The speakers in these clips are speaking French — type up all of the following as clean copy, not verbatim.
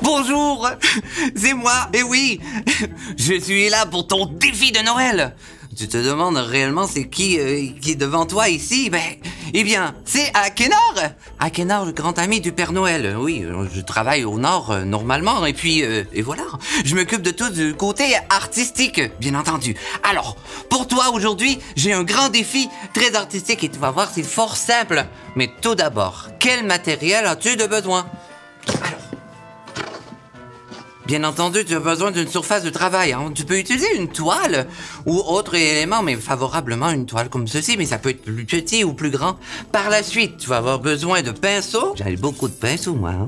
Bonjour, c'est moi, et oui, je suis là pour ton défi de Noël. Tu te demandes réellement c'est qui est devant toi ici? Eh bien, c'est Akénor. Akénor, le grand ami du Père Noël. Oui, je travaille au Nord normalement, et puis, et voilà. Je m'occupe de tout du côté artistique, bien entendu. Alors, pour toi aujourd'hui, j'ai un grand défi très artistique et tu vas voir, c'est fort simple. Mais tout d'abord, quel matériel as-tu de besoin? Alors, bien entendu, tu as besoin d'une surface de travail. Hein. Tu peux utiliser une toile ou autre élément, mais favorablement une toile comme ceci, mais ça peut être plus petit ou plus grand. Par la suite, tu vas avoir besoin de pinceaux. J'ai beaucoup de pinceaux, moi. Hein.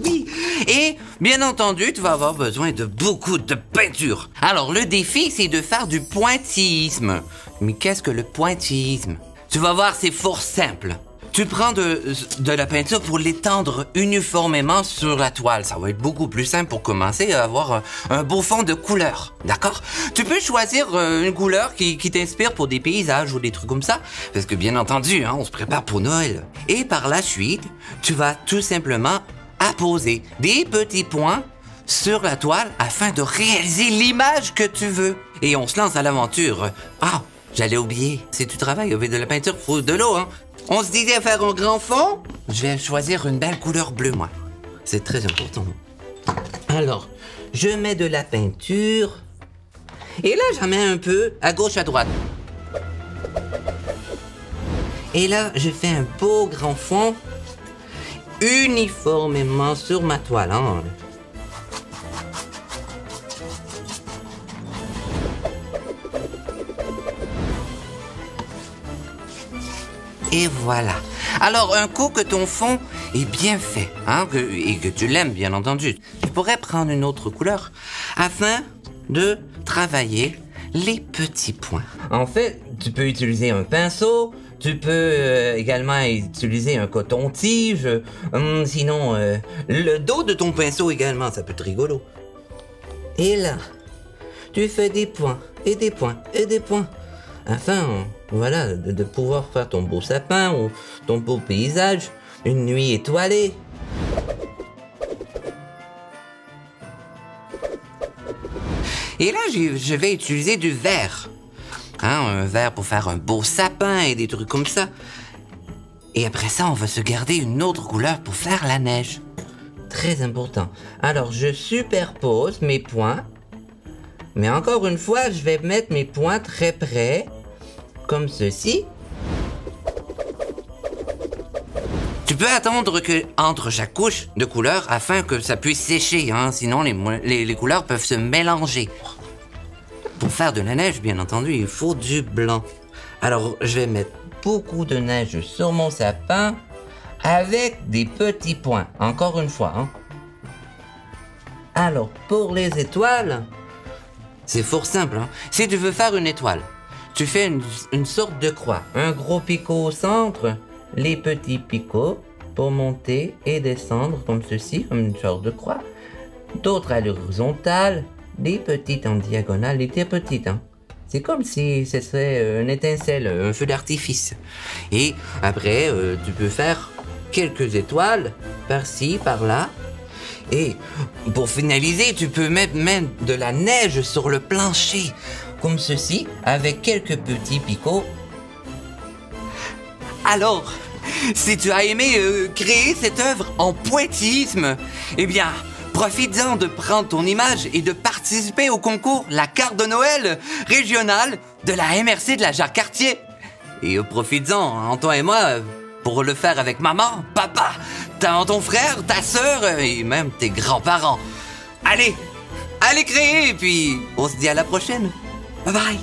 Oui. Et, bien entendu, tu vas avoir besoin de beaucoup de peinture. Alors, le défi, c'est de faire du pointillisme. Mais qu'est-ce que le pointillisme? Tu vas voir, c'est fort simple. Tu prends de la peinture pour l'étendre uniformément sur la toile. Ça va être beaucoup plus simple pour commencer à avoir un beau fond de couleur. D'accord? Tu peux choisir une couleur qui t'inspire pour des paysages ou des trucs comme ça. Parce que bien entendu, hein, on se prépare pour Noël. Et par la suite, tu vas tout simplement apposer des petits points sur la toile afin de réaliser l'image que tu veux. Et on se lance à l'aventure. Ah, j'allais oublier. Si tu travailles avec de la peinture, il faut de l'eau, hein. On se disait faire un grand fond. Je vais choisir une belle couleur bleue, moi. C'est très important. Alors, je mets de la peinture. Et là, j'en mets un peu à gauche, à droite. Et là, je fais un beau grand fond uniformément sur ma toile. Hein. Et voilà. Alors, un coup que ton fond est bien fait, hein, et que tu l'aimes, bien entendu, tu pourrais prendre une autre couleur afin de travailler les petits points. En fait, tu peux utiliser un pinceau, tu peux également utiliser un coton-tige, sinon le dos de ton pinceau également, ça peut être rigolo. Et là, tu fais des points, et des points, et des points. Afin, voilà, de pouvoir faire ton beau sapin ou ton beau paysage, une nuit étoilée. Et là, je vais utiliser du verre. Hein, un verre pour faire un beau sapin et des trucs comme ça. Et après ça, on va se garder une autre couleur pour faire la neige. Très important. Alors, je superpose mes points. Mais encore une fois, je vais mettre mes points très près. Comme ceci. Tu peux attendre que entre chaque couche de couleurs afin que ça puisse sécher, hein, sinon les couleurs peuvent se mélanger. Pour faire de la neige, bien entendu, il faut du blanc. Alors, je vais mettre beaucoup de neige sur mon sapin avec des petits points, encore une fois. Hein. Alors, pour les étoiles, c'est fort simple. Hein. Si tu veux faire une étoile, tu fais une sorte de croix. Un gros picot au centre, les petits picots pour monter et descendre comme ceci, comme une sorte de croix. D'autres à l'horizontale, des petites en diagonale, des très petites. Hein. C'est comme si ce serait une étincelle, un feu d'artifice. Et après, tu peux faire quelques étoiles, par-ci, par-là. Et pour finaliser, tu peux mettre même de la neige sur le plancher. Comme ceci, avec quelques petits picots. Alors, si tu as aimé créer cette œuvre en pointillisme, eh bien, profites-en de prendre ton image et de participer au concours La Carte de Noël régionale de la MRC de la Jacques-Cartier. Et profites-en, toi et moi, pour le faire avec maman, papa, ton frère, ta sœur et même tes grands-parents. Allez créer et puis on se dit à la prochaine. Bye bye.